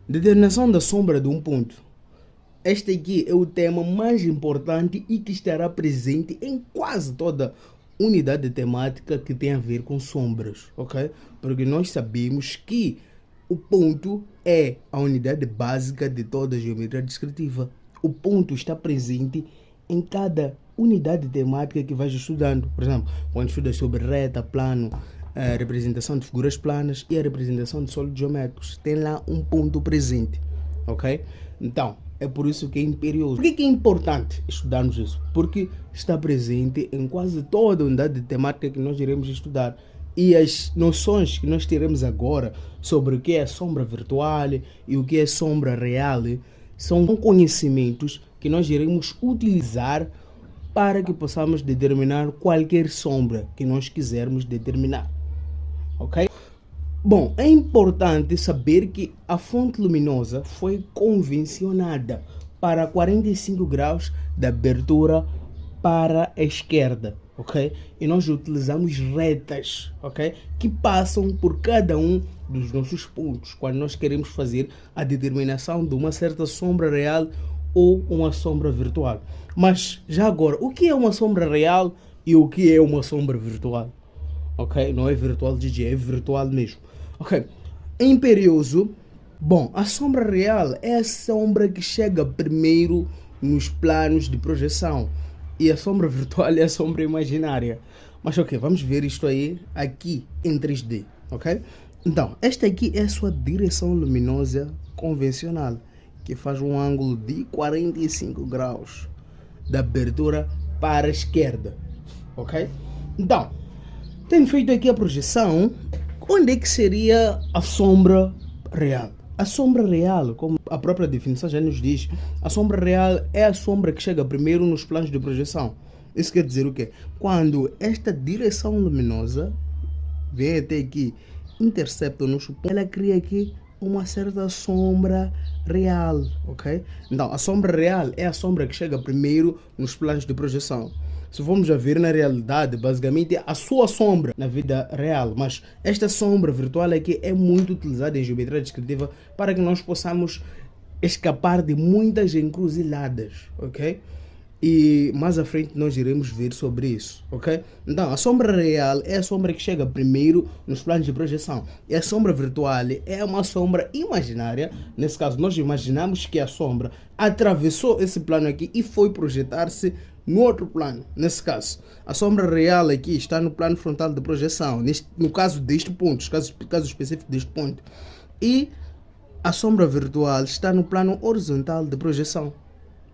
Determinação da sombra de um ponto. Este aqui é o tema mais importante e que estará presente em quase toda unidade temática que tem a ver com sombras, ok? Porque nós sabemos que o ponto é a unidade básica de toda a geometria descritiva. O ponto está presente em cada unidade temática que vais estudando. Por exemplo, quando estudas sobre reta, plano, a representação de figuras planas e a representação de sólidos geométricos, tem lá um ponto presente, ok? Então, é por isso que é imperioso. Por que é importante estudarmos isso? Porque está presente em quase toda a unidade temática que nós iremos estudar. E as noções que nós teremos agora sobre o que é sombra virtual e o que é sombra real são conhecimentos que nós iremos utilizar para que possamos determinar qualquer sombra que nós quisermos determinar. Ok? Bom, é importante saber que a fonte luminosa foi convencionada para 45 graus de abertura para a esquerda, ok? E nós utilizamos retas, ok? Que passam por cada um dos nossos pontos quando nós queremos fazer a determinação de uma certa sombra real ou uma sombra virtual. Mas já agora, o que é uma sombra real e o que é uma sombra virtual? Ok? Não é virtual GG, é virtual mesmo. Ok? Imperioso. Bom, a sombra real é a sombra que chega primeiro nos planos de projeção. E a sombra virtual é a sombra imaginária. Mas ok, vamos ver isto aí aqui em 3D. Ok? Então, esta aqui é a sua direção luminosa convencional, que faz um ângulo de 45 graus da abertura para a esquerda. Ok? Então, tendo feito aqui a projeção, onde é que seria a sombra real? A sombra real, como a própria definição já nos diz, a sombra real é a sombra que chega primeiro nos planos de projeção. Isso quer dizer o quê? Quando esta direção luminosa vem até aqui, intercepta o nosso ponto, ela cria aqui uma certa sombra real, ok? Então, a sombra real é a sombra que chega primeiro nos planos de projeção. Se vamos a ver na realidade, basicamente a sua sombra na vida real, mas esta sombra virtual aqui é muito utilizada em geometria descritiva para que nós possamos escapar de muitas encruzilhadas, ok? E mais à frente nós iremos ver sobre isso, ok? Então, a sombra real é a sombra que chega primeiro nos planos de projeção. E a sombra virtual é uma sombra imaginária. Nesse caso, nós imaginamos que a sombra atravessou esse plano aqui e foi projetar-se no outro plano. Nesse caso, a sombra real aqui está no plano frontal de projeção, no caso deste ponto, caso específico deste ponto. E a sombra virtual está no plano horizontal de projeção.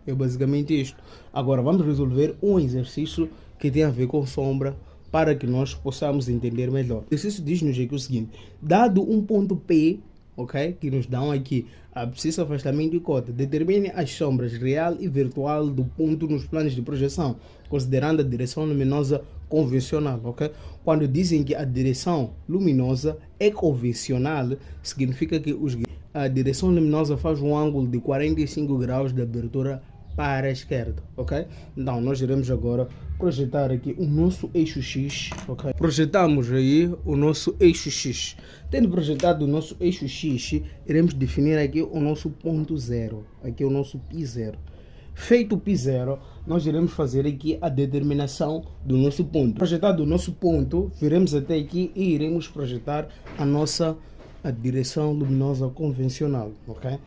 É basicamente isto. Agora vamos resolver um exercício que tem a ver com sombra para que nós possamos entender melhor. O exercício diz-nos aqui o seguinte: dado um ponto P, ok, que nos dão aqui abscissa, afastamento e cota, determine as sombras real e virtual do ponto nos planos de projeção, considerando a direção luminosa convencional, ok? Quando dizem que a direção luminosa é convencional, significa que a direção luminosa faz um ângulo de 45 graus de abertura para a esquerda, ok? Então, nós iremos agora projetar aqui o nosso eixo X, ok? Projetamos aí o nosso eixo X. Tendo projetado o nosso eixo X, iremos definir aqui o nosso ponto zero, aqui o nosso π0. Feito o π0, nós iremos fazer aqui a determinação do nosso ponto. Projetado o nosso ponto, viremos até aqui e iremos projetar a direção luminosa convencional, ok?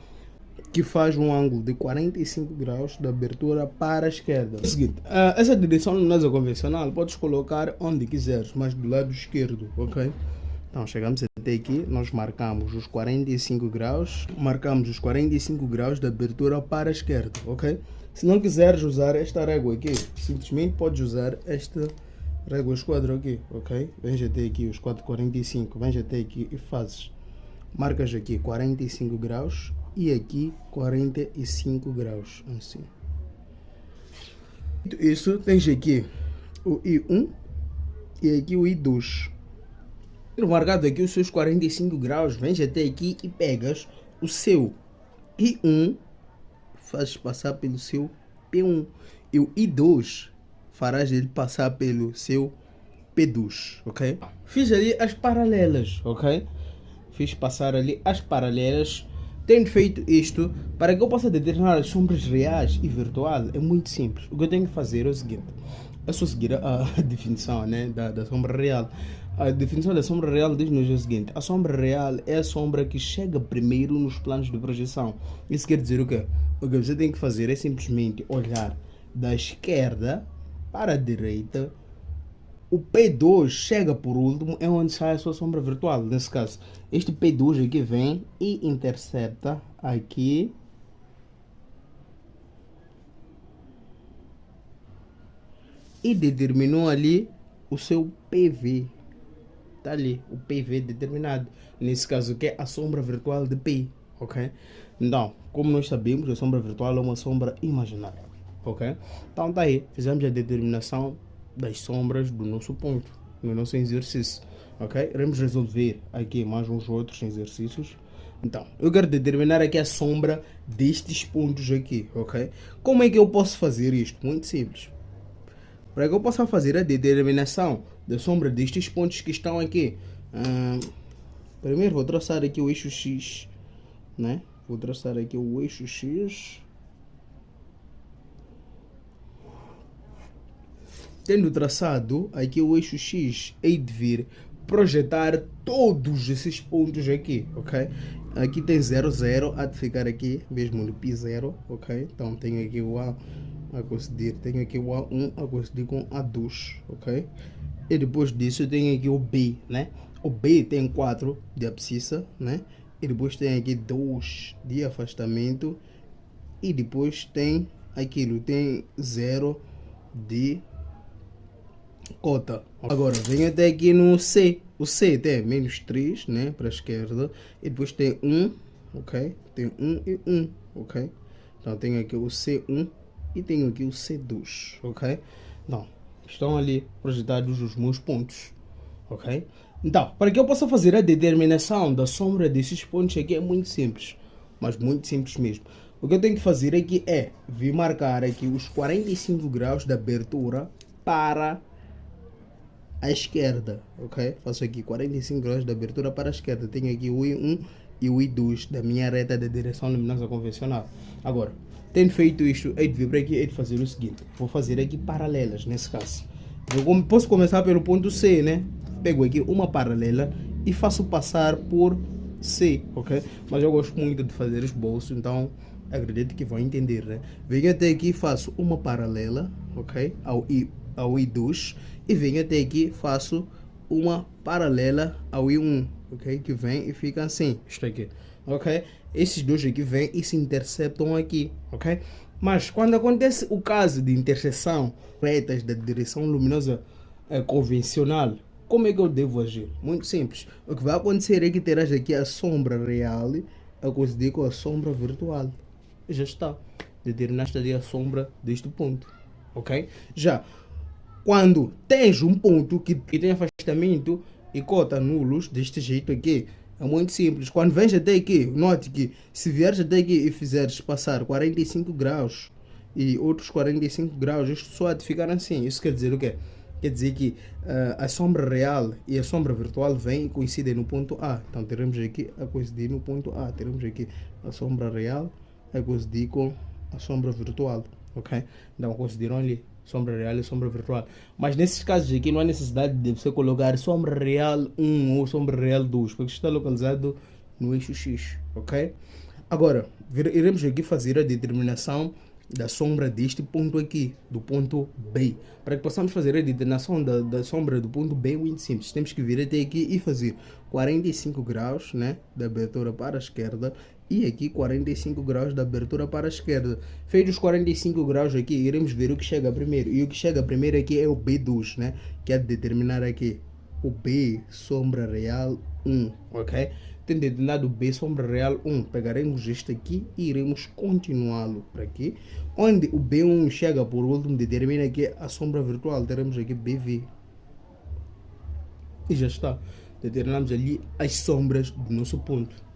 Que faz um ângulo de 45 graus de abertura para a esquerda. É o seguinte, essa direção luminosa convencional podes colocar onde quiseres, mas do lado esquerdo, ok? Então chegamos até aqui, nós marcamos os 45 graus, de abertura para a esquerda, ok? Se não quiseres usar esta régua aqui, simplesmente podes usar esta régua esquadra aqui, ok? Vens até aqui os 4,45, vens até aqui e fazes. Marcas aqui 45 graus e aqui 45 graus, assim. Isso, tens aqui o I1 e aqui o I2. Marcado aqui os seus 45 graus, vens até aqui e pegas o seu I1, fazes passar pelo seu P1 e o I2 farás ele passar pelo seu P2, ok? Fiz ali as paralelas, ok? Fiz passar ali as paralelas Tendo feito isto, para que eu possa determinar as sombras reais e virtual, é muito simples. O que eu tenho que fazer é o seguinte: é só seguir a definição, né, da sombra real. A definição da sombra real diz-nos o seguinte: a sombra real é a sombra que chega primeiro nos planos de projeção. Isso quer dizer o quê? O que você tem que fazer é simplesmente olhar da esquerda para a direita. O P2 chega por último, é onde sai a sua sombra virtual. Nesse caso, este P2 aqui vem e intercepta aqui e determinou ali o seu PV. Está ali, o PV determinado. Nesse caso, que é a sombra virtual de P, ok? Então, como nós sabemos, a sombra virtual é uma sombra imaginária, ok? Então, tá aí, fizemos a determinação das sombras do nosso ponto, no nosso exercício, ok? Iremos resolver aqui mais uns outros exercícios. Então, eu quero determinar aqui a sombra destes pontos aqui, ok? Como é que eu posso fazer isto? Muito simples. Para que eu possa fazer a determinação da sombra destes pontos que estão aqui, primeiro vou traçar aqui o eixo X, né? Vou traçar aqui o eixo X. Tendo traçado aqui o eixo X, hei de vir projetar todos esses pontos aqui, ok? Aqui tem 0, 0, há de ficar aqui mesmo no P0, ok? Então tenho aqui o A a coincidir, tenho aqui o A1 a coincidir com A2, ok? E depois disso eu tenho aqui o B, né? O B tem 4 de abscissa, né? E depois tem aqui 2 de afastamento. E depois tem aquilo, tem 0 de cota. Agora venho até aqui no C. O C tem menos 3, né? Para a esquerda. E depois tem 1, ok? Tem 1 e 1, ok? Então tenho aqui o C1 e tenho aqui o C2, ok? Então, estão ali projetados os meus pontos, ok? Então, para que eu possa fazer a determinação da sombra desses pontos aqui é muito simples, mas muito simples mesmo. O que eu tenho que fazer aqui é vir marcar aqui os 45 graus de abertura para a esquerda, ok? Faço aqui 45 graus de abertura para a esquerda. Tenho aqui o I1 e o I2 da minha reta de direção luminosa convencional. Agora, tendo feito isto, hei de vir para aqui e hei de fazer o seguinte: vou fazer aqui paralelas nesse caso. Eu posso começar pelo ponto C, né? Pego aqui uma paralela e faço passar por C, ok? Mas eu gosto muito de fazer esboço, então acredito que vão entender, né? Venho até aqui, faço uma paralela, ok? Ao I2 e venho até aqui, faço uma paralela ao I1, ok? Que vem e fica assim, isto aqui, ok? Esses dois aqui vêm e se interceptam aqui, ok? Mas quando acontece o caso de interseção retas da direção luminosa convencional, como é que eu devo agir? Muito simples. O que vai acontecer é que terás aqui a sombra real a coincidir com a sombra virtual. Já está. Determinaste ali a sombra deste ponto, ok? Já quando tens um ponto que tem afastamento e cota nulos deste jeito aqui, é muito simples. Quando vens até aqui, note que se vieres até aqui e fizeres passar 45 graus e outros 45 graus, isto só há de ficar assim. Isso quer dizer o quê? Quer dizer que a sombra real e a sombra virtual vêm e coincidem no ponto A. Então teremos aqui a coincidir no ponto A. Teremos aqui a sombra real a coincidir com a sombra virtual, ok? Então coincidiram ali sombra real e sombra virtual. Mas nesses casos aqui não há necessidade de você colocar sombra real 1 ou sombra real 2, porque está localizado no eixo X, ok? Agora, iremos aqui fazer a determinação da sombra deste ponto aqui, do ponto B. Para que possamos fazer a determinação da sombra do ponto B, é muito simples. Temos que vir até aqui e fazer 45 graus, né, da abertura para a esquerda e aqui 45 graus da abertura para a esquerda. Feitos os 45 graus aqui, iremos ver o que chega primeiro. E o que chega primeiro aqui é o B2, né, que é de determinar aqui o B sombra real 1, ok? Tendo determinado B sombra real 1, pegaremos este aqui e iremos continuá-lo para aqui, onde o B1 chega por último, determina aqui a sombra virtual, teremos aqui BV. E já está, determinamos ali as sombras do nosso ponto.